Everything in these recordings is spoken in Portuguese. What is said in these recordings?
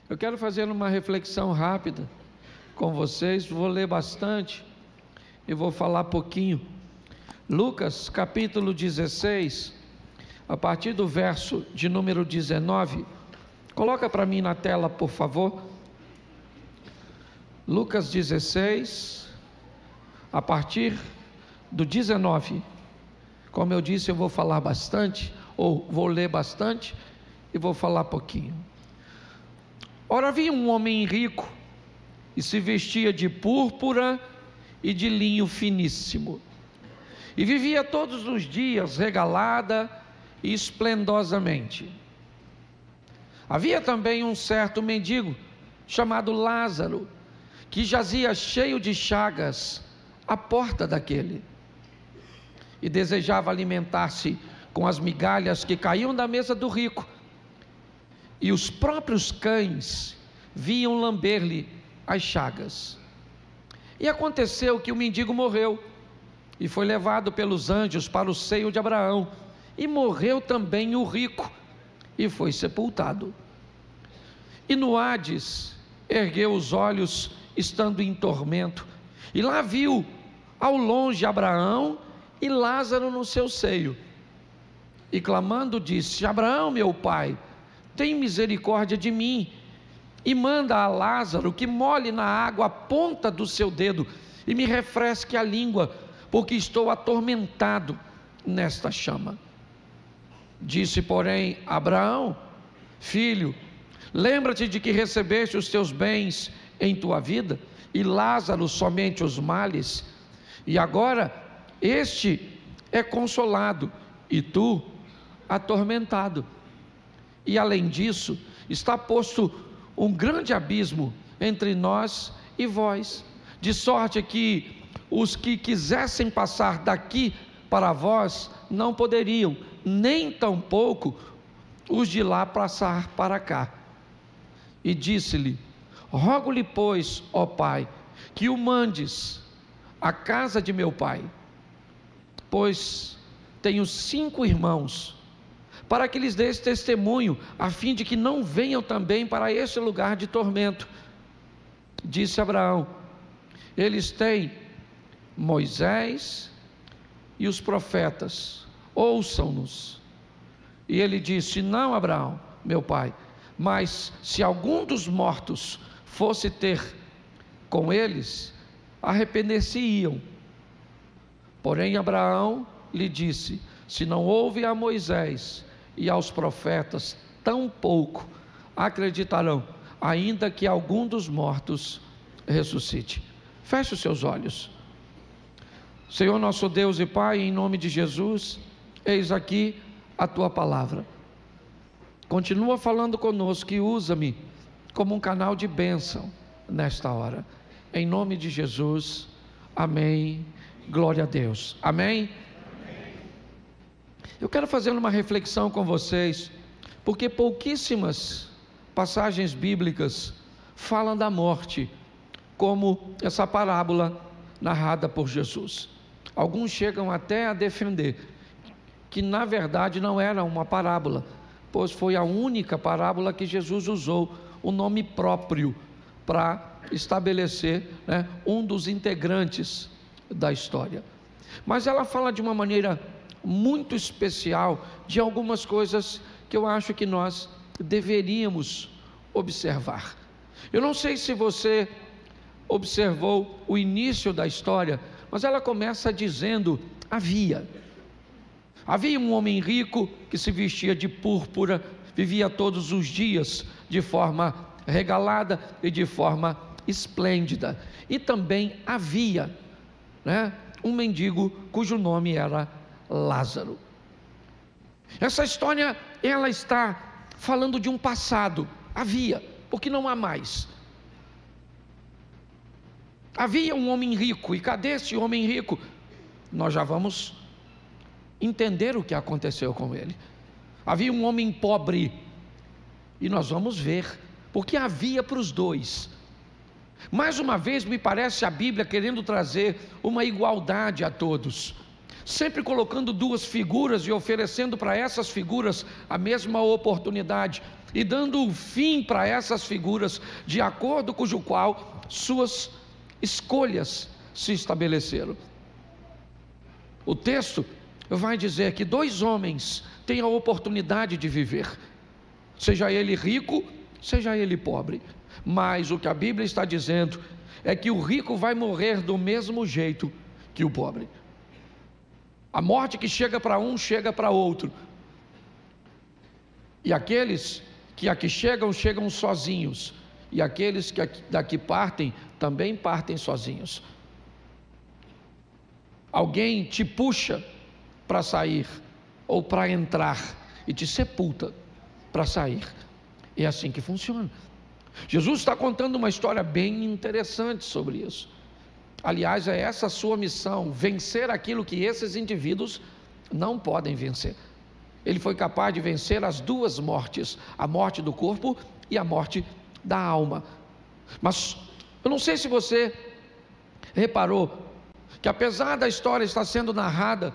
Eu quero fazer uma reflexão rápida com vocês, vou ler bastante e vou falar pouquinho. Lucas capítulo 16, a partir do verso de número 19, coloca para mim na tela, por favor. Lucas 16, a partir do 19. Como eu disse, eu vou falar bastante, ou vou ler bastante e vou falar pouquinho. Ora, havia um homem rico e se vestia de púrpura e de linho finíssimo, e vivia todos os dias regalada e esplendosamente. Havia também um certo mendigo chamado Lázaro, que jazia cheio de chagas à porta daquele, e desejava alimentar-se com as migalhas que caíam da mesa do rico, e os próprios cães vinham lamber-lhe as chagas. E aconteceu que o mendigo morreu, e foi levado pelos anjos para o seio de Abraão, e morreu também o rico, e foi sepultado. E no Hades ergueu os olhos, estando em tormento, e lá viu ao longe Abraão e Lázaro no seu seio, e clamando disse: Abraão, meu pai, tem misericórdia de mim, e manda a Lázaro que molhe na água a ponta do seu dedo, e me refresque a língua, porque estou atormentado nesta chama. Disse, porém, Abraão: filho, lembra-te de que recebeste os teus bens em tua vida, e Lázaro somente os males, e agora este é consolado, e tu atormentado. E além disso, está posto um grande abismo entre nós e vós, de sorte que os que quisessem passar daqui para vós não poderiam, nem tampouco os de lá passar para cá. E disse-lhe: rogo-lhe, pois, ó pai, que o mandes à casa de meu pai, pois tenho 5 irmãos, para que lhes dês testemunho, a fim de que não venham também para este lugar de tormento. Disse Abraão: eles têm Moisés e os profetas, ouçam-nos. E ele disse: não, Abraão, meu pai, mas se algum dos mortos fosse ter com eles, arrepender-se-iam. Porém Abraão lhe disse: se não houve a Moisés e aos profetas, tampouco acreditarão, ainda que algum dos mortos ressuscite. Feche os seus olhos. Senhor nosso Deus e Pai, em nome de Jesus, eis aqui a tua palavra. Continua falando conosco e usa-me como um canal de bênção nesta hora. Em nome de Jesus, amém. Glória a Deus. Amém. Eu quero fazer uma reflexão com vocês, porque pouquíssimas passagens bíblicas falam da morte, como essa parábola narrada por Jesus. Alguns chegam até a defender que na verdade não era uma parábola, pois foi a única parábola que Jesus usou o nome próprio para estabelecer, um dos integrantes da história. Mas ela fala de uma maneira muito especial de algumas coisas que eu acho que nós deveríamos observar. Eu não sei se você observou o início da história, mas ela começa dizendo: havia um homem rico que se vestia de púrpura, vivia todos os dias de forma regalada e de forma esplêndida. E também havia um mendigo cujo nome era Lázaro. Essa história, ela está falando de um passado. Havia, porque não há mais. Havia um homem rico, e cadê esse homem rico? Nós já vamos entender o que aconteceu com ele. Havia um homem pobre, e nós vamos ver, porque havia para os dois. Mais uma vez me parece a Bíblia querendo trazer uma igualdade a todos. sempre colocando duas figuras e oferecendo para essas figuras a mesma oportunidade e dando fim para essas figuras de acordo com o qual suas escolhas se estabeleceram. O texto vai dizer que dois homens têm a oportunidade de viver, seja ele rico, seja ele pobre, mas o que a Bíblia está dizendo é que o rico vai morrer do mesmo jeito que o pobre. A morte que chega para um, chega para outro. E aqueles que aqui chegam, chegam sozinhos. E aqueles que daqui partem, também partem sozinhos. Alguém te puxa para sair, ou para entrar, e te sepulta para sair. É assim que funciona. Jesus está contando uma história bem interessante sobre isso. Aliás, é essa a sua missão, vencer aquilo que esses indivíduos não podem vencer. Ele foi capaz de vencer as duas mortes, a morte do corpo e a morte da alma. Mas eu não sei se você reparou que apesar da história estar sendo narrada,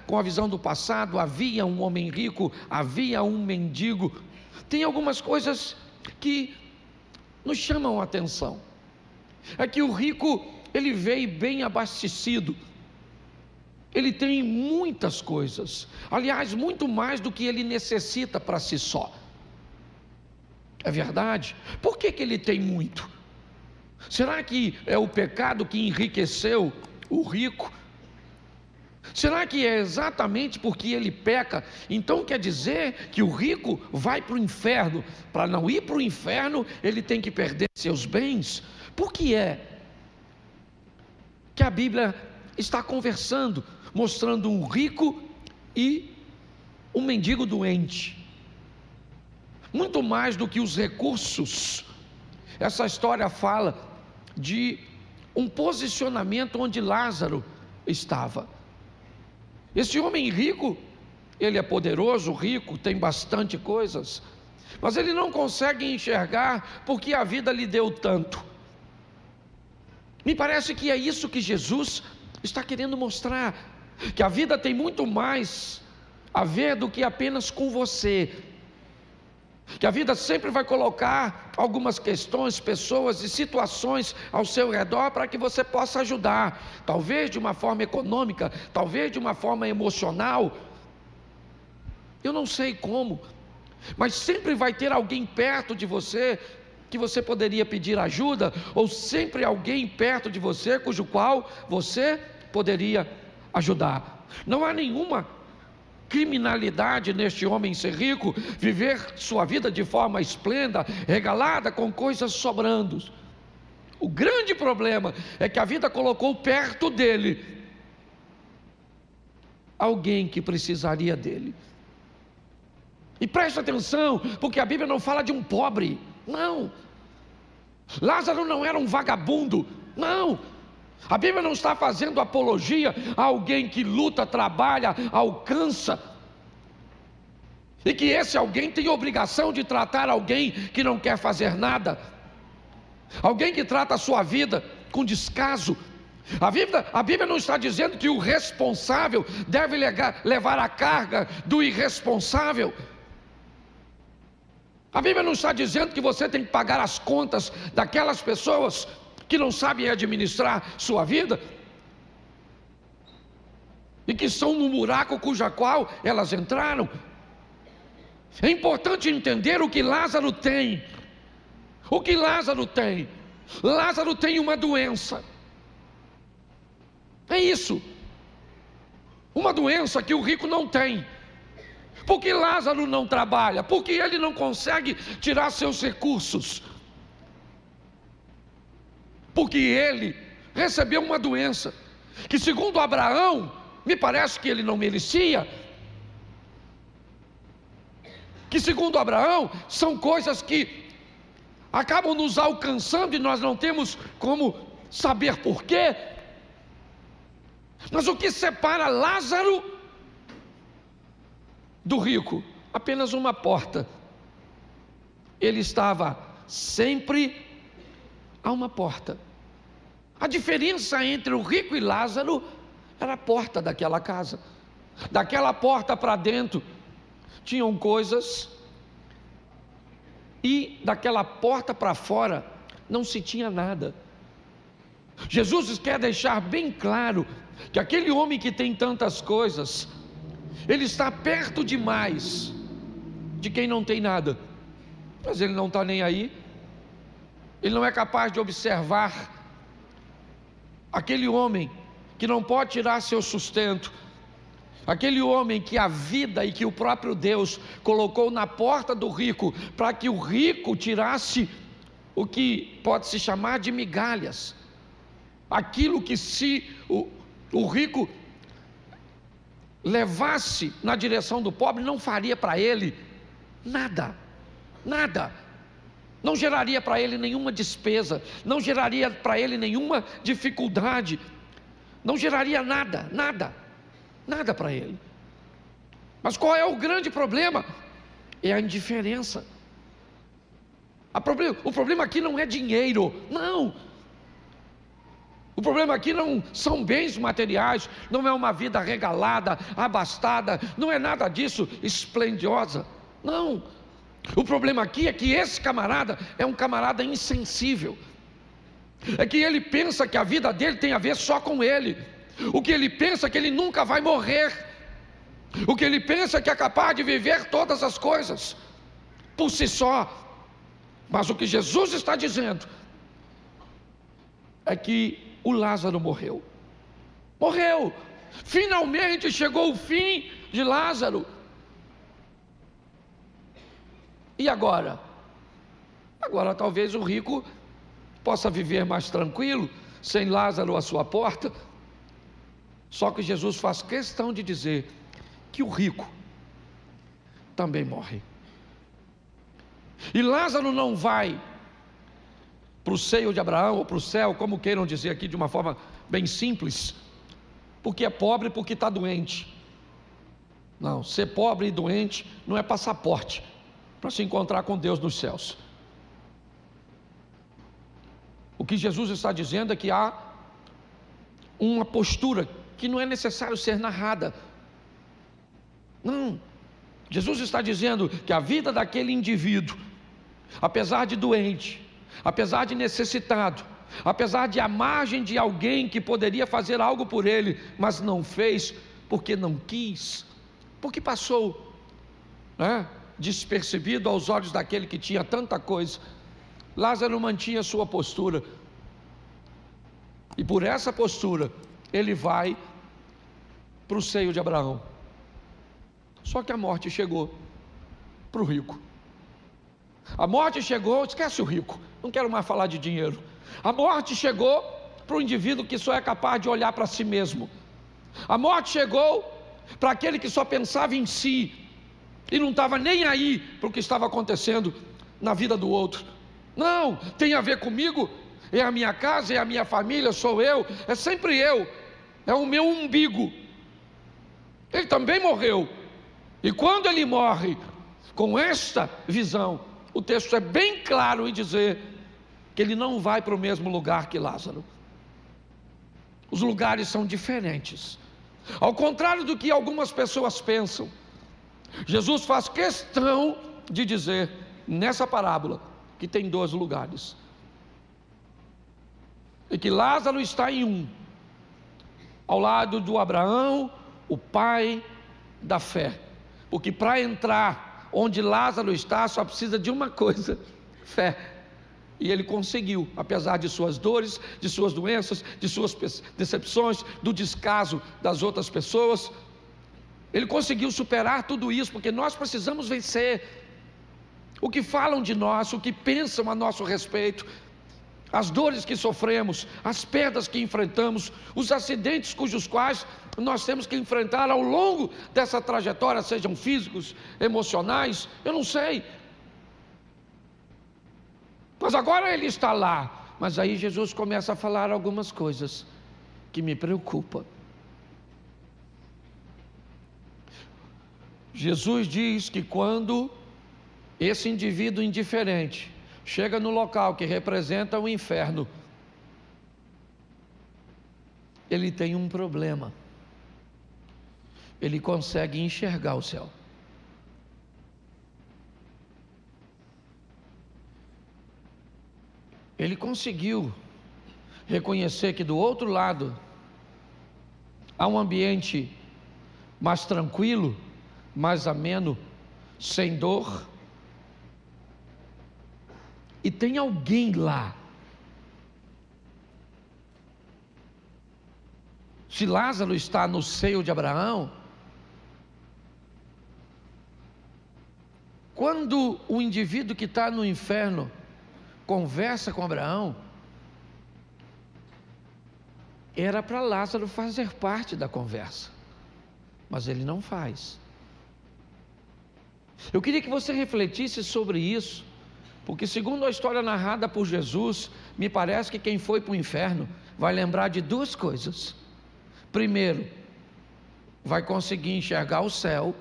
com a visão do passado, havia um homem rico, havia um mendigo, tem algumas coisas que nos chamam a atenção. É que o rico, ele veio bem abastecido, ele tem muitas coisas, aliás, muito mais do que ele necessita para si só. É verdade? Por que ele tem muito? Será que é o pecado que enriqueceu o rico? Será que é exatamente porque ele peca? Então quer dizer que o rico vai para o inferno. Para não ir para o inferno, ele tem que perder seus bens. Por que é que a Bíblia está conversando, mostrando um rico e um mendigo doente? Muito mais do que os recursos, essa história fala de um posicionamento onde Lázaro estava. Esse homem rico, ele é poderoso, rico, tem bastante coisas, mas ele não consegue enxergar porque a vida lhe deu tanto. Me parece que é isso que Jesus está querendo mostrar, que a vida tem muito mais a ver do que apenas com você, que a vida sempre vai colocar algumas questões, pessoas e situações ao seu redor para que você possa ajudar, talvez de uma forma econômica, talvez de uma forma emocional, eu não sei como, mas sempre vai ter alguém perto de você que você poderia pedir ajuda, ou sempre alguém perto de você cujo qual você poderia ajudar. Não há nenhuma criminalidade neste homem ser rico, viver sua vida de forma esplêndida, regalada com coisas sobrando. O grande problema é que a vida colocou perto dele alguém que precisaria dele. E preste atenção, porque a Bíblia não fala de um pobre, não. Lázaro não era um vagabundo, não. A Bíblia não está fazendo apologia a alguém que luta, trabalha, alcança, e que esse alguém tem obrigação de tratar alguém que não quer fazer nada, alguém que trata a sua vida com descaso. A Bíblia não está dizendo que o responsável deve levar a carga do irresponsável. A Bíblia não está dizendo que você tem que pagar as contas daquelas pessoas que não sabem administrar sua vida e que estão no buraco cuja qual elas entraram. É importante entender o que Lázaro tem. O que Lázaro tem? Lázaro tem uma doença. É isso. Uma doença que o rico não tem. Porque Lázaro não trabalha, porque ele não consegue tirar seus recursos, porque ele recebeu uma doença que, segundo Abraão, me parece que ele não merecia, que segundo Abraão são coisas que acabam nos alcançando e nós não temos como saber porquê. Mas o que separa Lázaro do rico? Apenas uma porta. Ele estava sempre a uma porta. A diferença entre o rico e Lázaro era a porta daquela casa. Daquela porta para dentro tinham coisas, e daquela porta para fora não se tinha nada. Jesus quer deixar bem claro que aquele homem que tem tantas coisas, ele está perto demais de quem não tem nada, mas ele não está nem aí. Ele não é capaz de observar aquele homem que não pode tirar seu sustento, aquele homem que a vida e que o próprio Deus colocou na porta do rico, para que o rico tirasse o que pode se chamar de migalhas, aquilo que se o rico levasse na direção do pobre, não faria para ele nada, nada, não geraria para ele nenhuma despesa, não geraria para ele nenhuma dificuldade, não geraria nada, nada, nada para ele. Mas qual é o grande problema? É a indiferença. O problema aqui não é dinheiro, não. O problema aqui não são bens materiais, não é uma vida regalada, abastada, não é nada disso, esplendiosa, não. O problema aqui é que esse camarada é um camarada insensível, é que ele pensa que a vida dele tem a ver só com ele, o que ele pensa é que ele nunca vai morrer, o que ele pensa é que é capaz de viver todas as coisas por si só. Mas o que Jesus está dizendo é que o Lázaro morreu, finalmente chegou o fim de Lázaro. E agora? Agora talvez o rico possa viver mais tranquilo, sem Lázaro à sua porta. Só que Jesus faz questão de dizer que o rico também morre. E Lázaro não vai para o seio de Abraão ou para o céu, como queiram dizer aqui de uma forma bem simples, porque é pobre, porque está doente. Não, ser pobre e doente não é passaporte para se encontrar com Deus nos céus. O que Jesus está dizendo é que há uma postura que não é necessário ser narrada. Não, Jesus está dizendo que a vida daquele indivíduo, apesar de doente, apesar de necessitado, apesar de à margem de alguém que poderia fazer algo por ele, mas não fez, porque não quis, porque passou, despercebido aos olhos daquele que tinha tanta coisa. Lázaro mantinha sua postura, e por essa postura ele vai para o seio de Abraão. Só que a morte chegou para o rico. A morte chegou, esquece o rico, não quero mais falar de dinheiro. A morte chegou para o indivíduo que só é capaz de olhar para si mesmo. A morte chegou para aquele que só pensava em si e não estava nem aí para o que estava acontecendo na vida do outro. Não, tem a ver comigo, é a minha casa, é a minha família, sou eu, é sempre eu, é o meu umbigo. Ele também morreu, e quando ele morre com esta visão, o texto é bem claro em dizer que ele não vai para o mesmo lugar que Lázaro. Os lugares são diferentes, ao contrário do que algumas pessoas pensam. Jesus faz questão de dizer nessa parábola que tem 2 lugares, e que Lázaro está em um, ao lado do Abraão, o pai da fé, porque para entrar onde Lázaro está só precisa de uma coisa: fé. E ele conseguiu, apesar de suas dores, de suas doenças, de suas decepções, do descaso das outras pessoas, ele conseguiu superar tudo isso, porque nós precisamos vencer o que falam de nós, o que pensam a nosso respeito, as dores que sofremos, as perdas que enfrentamos, os acidentes cujos quais nós temos que enfrentar ao longo dessa trajetória, sejam físicos, emocionais, eu não sei. Mas agora ele está lá. Mas aí Jesus começa a falar algumas coisas que me preocupam. Jesus diz que quando esse indivíduo indiferente chega no local que representa o inferno, ele tem um problema. ele consegue enxergar o céu. Ele conseguiu reconhecer que do outro lado há um ambiente mais tranquilo, mais ameno, sem dor, e tem alguém lá. Se Lázaro está no seio de Abraão, quando o indivíduo que está no inferno conversa com Abraão, era para Lázaro fazer parte da conversa, mas ele não faz. Eu queria que você refletisse sobre isso, porque segundo a história narrada por Jesus, me parece que quem foi para o inferno vai lembrar de duas coisas. Primeiro, vai conseguir enxergar o céu,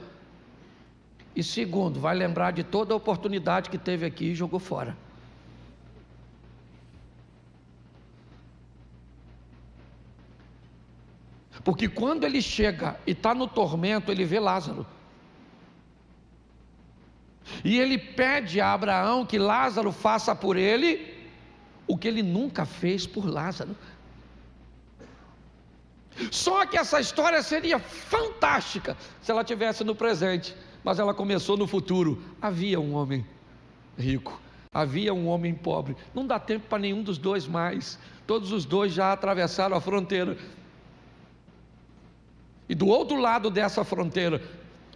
e segundo, vai lembrar de toda a oportunidade que teve aqui e jogou fora. Porque quando ele chega e está no tormento, ele vê Lázaro. E ele pede a Abraão que Lázaro faça por ele o que ele nunca fez por Lázaro. Só que essa história seria fantástica se ela tivesse no presente, mas ela começou no futuro. Havia um homem rico, havia um homem pobre. Não dá tempo para nenhum dos dois mais. Todos os dois já atravessaram a fronteira. E do outro lado dessa fronteira,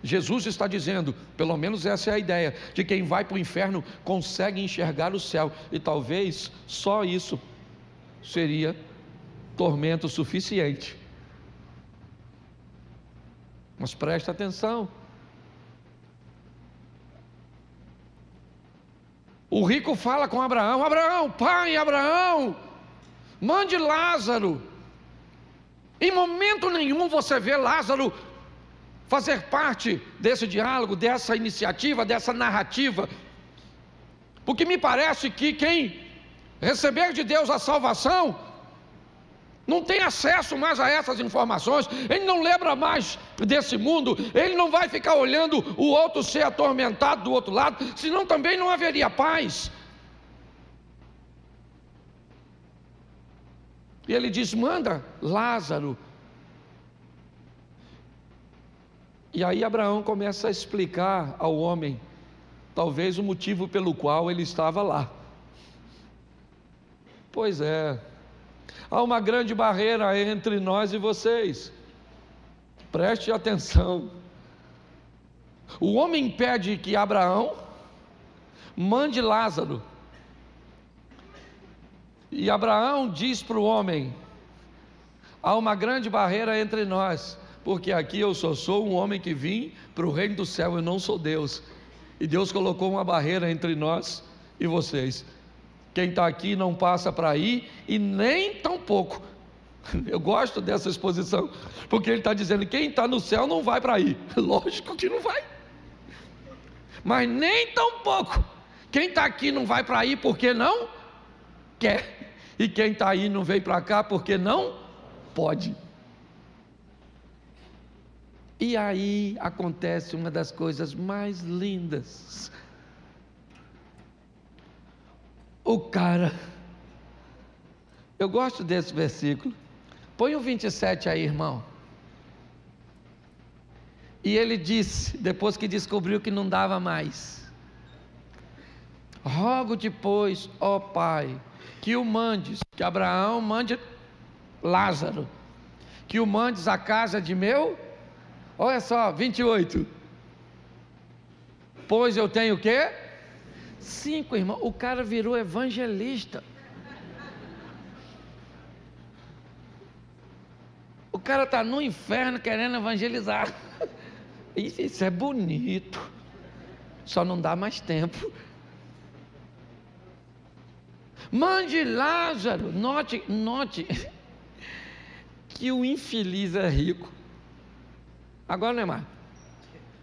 Jesus está dizendo, pelo menos essa é a ideia, de quem vai para o inferno consegue enxergar o céu, e talvez só isso seria tormento suficiente. Mas preste atenção, o rico fala com Abraão: Abraão, pai Abraão, mande Lázaro. Em momento nenhum você vê Lázaro fazer parte desse diálogo, dessa iniciativa, dessa narrativa, porque me parece que quem receber de Deus a salvação não tem acesso mais a essas informações, ele não lembra mais desse mundo, ele não vai ficar olhando o outro ser atormentado do outro lado, senão também não haveria paz. E ele diz: manda Lázaro. E aí Abraão começa a explicar ao homem, talvez o motivo pelo qual ele estava lá. Pois é, há uma grande barreira entre nós e vocês. Preste atenção. O homem pede que Abraão mande Lázaro. E Abraão diz para o homem: há uma grande barreira entre nós, porque aqui eu só sou um homem que vim para o reino do céu, eu não sou Deus, e Deus colocou uma barreira entre nós e vocês. Quem está aqui não passa para aí, e nem tão pouco. Eu gosto dessa exposição, porque ele está dizendo: quem está no céu não vai para aí. Lógico que não vai, mas nem tão pouco. Quem está aqui não vai para aí porque não quer, e quem está aí não veio para cá porque não pode. E aí acontece uma das coisas mais lindas. O cara, eu gosto desse versículo, põe o 27 aí, irmão. E ele disse, depois que descobriu que não dava mais: rogo-te, pois, ó Pai, que o mandes, que Abraão mande Lázaro, que o mandes à casa de meu, olha só, 28, pois eu tenho o quê? 5, irmão. O cara virou evangelista. O cara está no inferno querendo evangelizar. Isso é bonito, só não dá mais tempo. Mande Lázaro. Note que o infeliz é rico. Agora não é mais,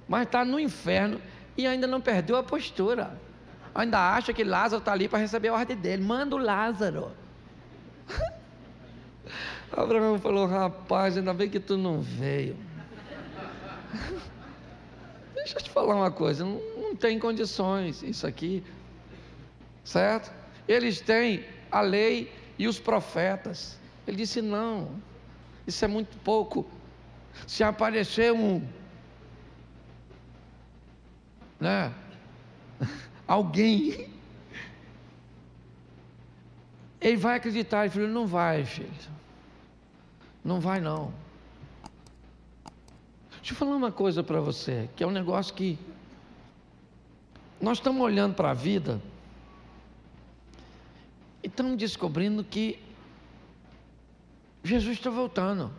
mas está no inferno e ainda não perdeu a postura, ainda acha que Lázaro está ali para receber a ordem dele. Manda o Lázaro. Abraão falou: rapaz, ainda bem que tu não veio. Deixa eu te falar uma coisa, não tem condições isso aqui, certo? Eles têm a lei e os profetas. Ele disse: não, isso é muito pouco. Se aparecer alguém, ele vai acreditar. Ele falou: não vai, filho, não vai não. Deixa eu falar uma coisa para você, que é um negócio que nós estamos olhando para a vida e estamos descobrindo que Jesus está voltando.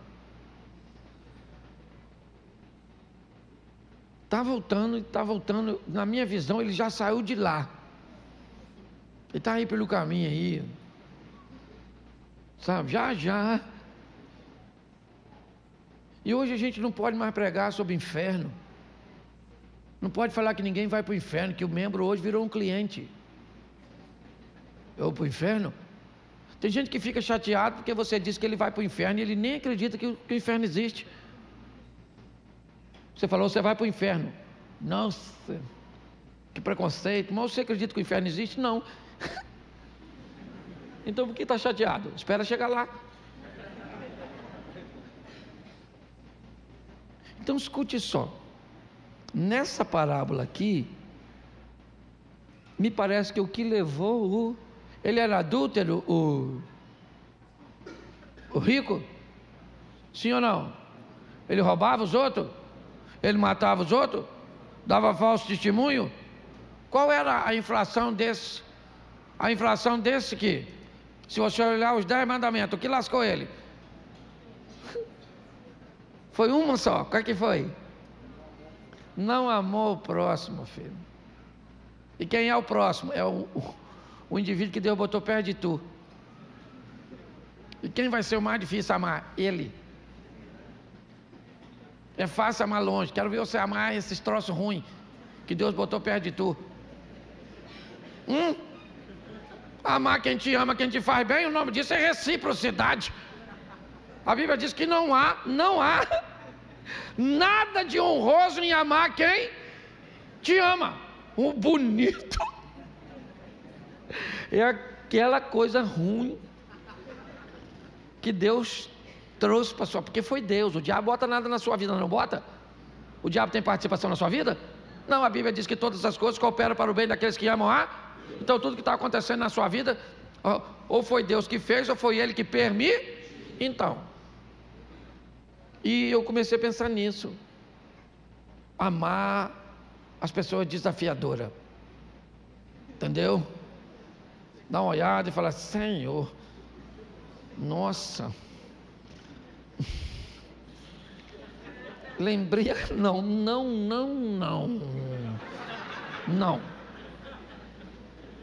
Está voltando, está voltando. Na minha visão, ele já saiu de lá. Ele está aí pelo caminho aí. Sabe, já. E hoje a gente não pode mais pregar sobre inferno. Não pode falar que ninguém vai para o inferno, que o membro hoje virou um cliente. Eu vou para o inferno? Tem gente que fica chateado porque você disse que ele vai para o inferno e ele nem acredita que o inferno existe. Você falou: você vai para o inferno. Nossa, que preconceito. Mas você acredita que o inferno existe? Não. Então por que está chateado? Espera chegar lá. Então escute só. Nessa parábola aqui, me parece que o que levou ele era adúltero, o rico? Sim ou não? Ele roubava os outros? Ele matava os outros? Dava falso testemunho? Qual era a inflação desse? A inflação desse que, se você olhar os 10 mandamentos, o que lascou ele? Foi uma só. Qual que foi? Não amou o próximo, filho. E quem é o próximo? É o indivíduo que Deus botou perto de tu. E quem vai ser o mais difícil amar? Ele. É fácil amar longe. Quero ver você amar esses troços ruins que Deus botou perto de tu. Amar quem te ama, quem te faz bem, o nome disso é reciprocidade. A Bíblia diz que não há nada de honroso em amar quem te ama. O bonito é aquela coisa ruim que Deus trouxe para sua, porque foi Deus. O diabo bota nada na sua vida, não bota? O diabo tem participação na sua vida? Não, a Bíblia diz que todas as coisas cooperam para o bem daqueles que amam a. Então tudo que está acontecendo na sua vida, ou foi Deus que fez, ou foi Ele que permite. Então, e eu comecei a pensar nisso. Amar as pessoas desafiadoras. Entendeu? Dá uma olhada e fala: Senhor, nossa, lembrei,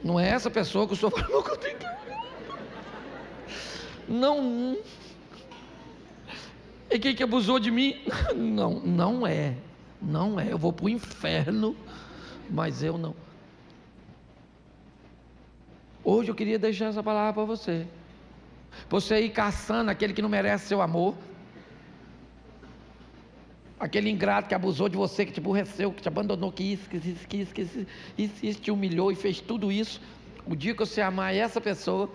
não é essa pessoa que o senhor falou que eu tenho que... Não. E quem que abusou de mim? Não é, eu vou para o inferno, mas eu não. Hoje eu queria deixar essa palavra para você. Você ir caçando aquele que não merece seu amor, aquele ingrato que abusou de você, que te aborreceu, que te abandonou, que isso te humilhou e fez tudo isso. O dia que você amar essa pessoa,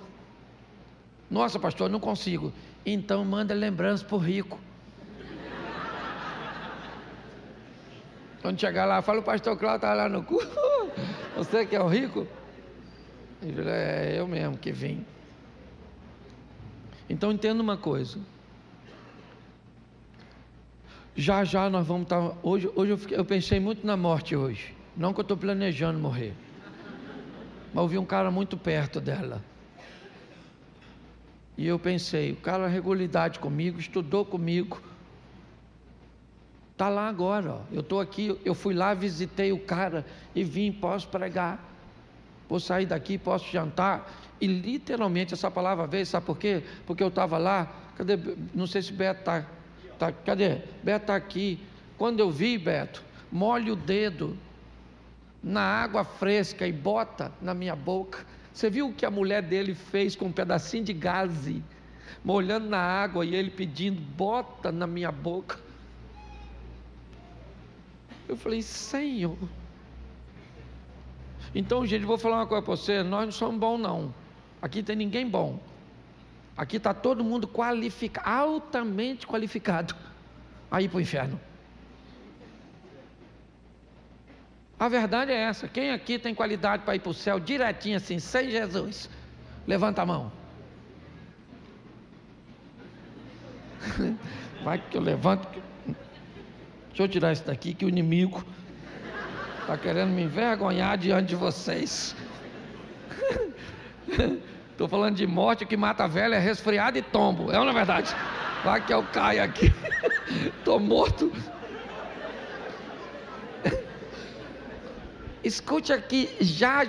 nossa, pastor, eu não consigo. Então manda lembrança para o rico. Quando chegar lá, fala: o pastor Cláudio está lá no cu. Você que é o rico? Ele falou: é eu mesmo que vim. Então entenda uma coisa. Já nós vamos estar... Hoje eu pensei muito na morte hoje. Não que eu estou planejando morrer, mas eu vi um cara muito perto dela. E eu pensei, o cara é regularidade comigo, estudou comigo, está lá agora, ó. Eu estou aqui, eu fui lá, visitei o cara e vim, posso pregar, vou sair daqui, posso jantar. E literalmente essa palavra veio, sabe por quê? Porque eu estava lá, cadê? Não sei se Beto está, cadê? Beto está aqui. Quando eu vi, Beto, molhe o dedo na água fresca e bota na minha boca. Você viu o que a mulher dele fez com um pedacinho de gaze, molhando na água, e ele pedindo: bota na minha boca. Eu falei, Senhor. Então, gente, vou falar uma coisa para você, nós não somos bons não. Aqui tem ninguém bom. Aqui está todo mundo qualificado, altamente qualificado a ir para o inferno. A verdade é essa. Quem aqui tem qualidade para ir para o céu direitinho assim, sem Jesus? Levanta a mão. Vai que eu levanto. Deixa eu tirar isso daqui, que o inimigo está querendo me envergonhar diante de vocês. Estou falando de morte, o que mata a velha é resfriado e tombo. É ou não é verdade? Vai que eu caio aqui. Estou morto. Escute aqui, já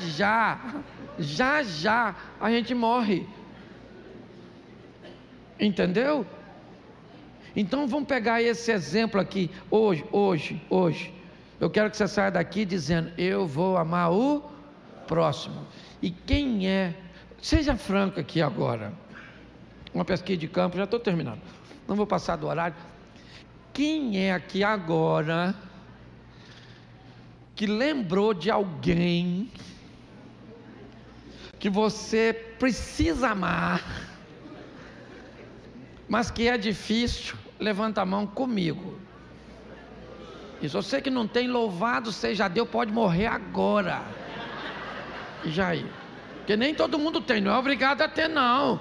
a gente morre. Entendeu? Então vamos pegar esse exemplo aqui, hoje. Eu quero que você saia daqui dizendo, eu vou amar o próximo. E quem é? Seja franco aqui agora. Uma pesquisa de campo, já estou terminando. Não vou passar do horário. Quem é aqui agora que lembrou de alguém que você precisa amar, mas que é difícil? Levanta a mão comigo. E se você que não tem, louvado seja Deus, pode morrer agora. E já aí. Porque nem todo mundo tem, não é obrigado a ter não.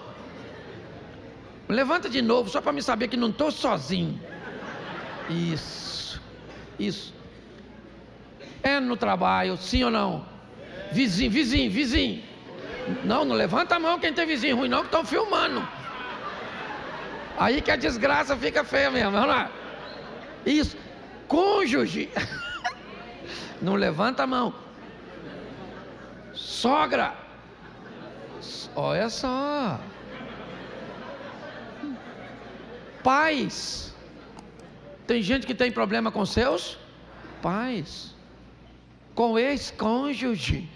Levanta de novo, só para me saber que não estou sozinho. Isso. É no trabalho, sim ou não? Vizinho. Não levanta a mão quem tem vizinho ruim não, que estão filmando. Aí que a desgraça fica feia mesmo, vamos lá. Isso. Cônjuge. Não levanta a mão. Sogra. Olha só. Pais. Tem gente que tem problema com seus pais. Com ex-cônjuge.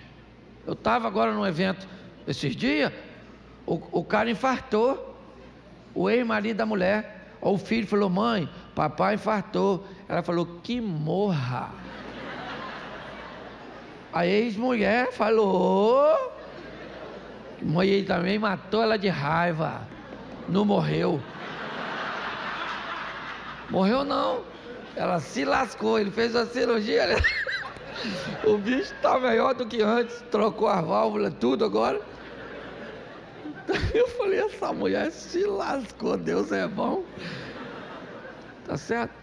Eu estava agora num evento esses dias. O cara infartou. O ex-marido da mulher. O filho falou, mãe, papai infartou. Ela falou, que morra. A ex-mulher falou, mãe, ele também matou ela de raiva. Não morreu. Morreu não. Ela se lascou, ele fez a cirurgia. O bicho está melhor do que antes. Trocou as válvulas, tudo agora. Eu falei, essa mulher se lascou, Deus é bom. Tá certo?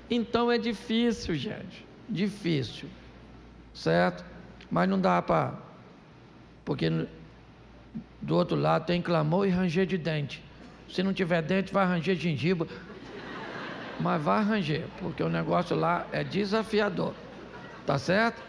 Então é difícil, gente. Difícil. Certo? Mas não dá para... Porque do outro lado tem clamor e ranger de dente. Se não tiver dente, vai ranger gengiba. Mas vai ranger, porque o negócio lá é desafiador. Tá certo?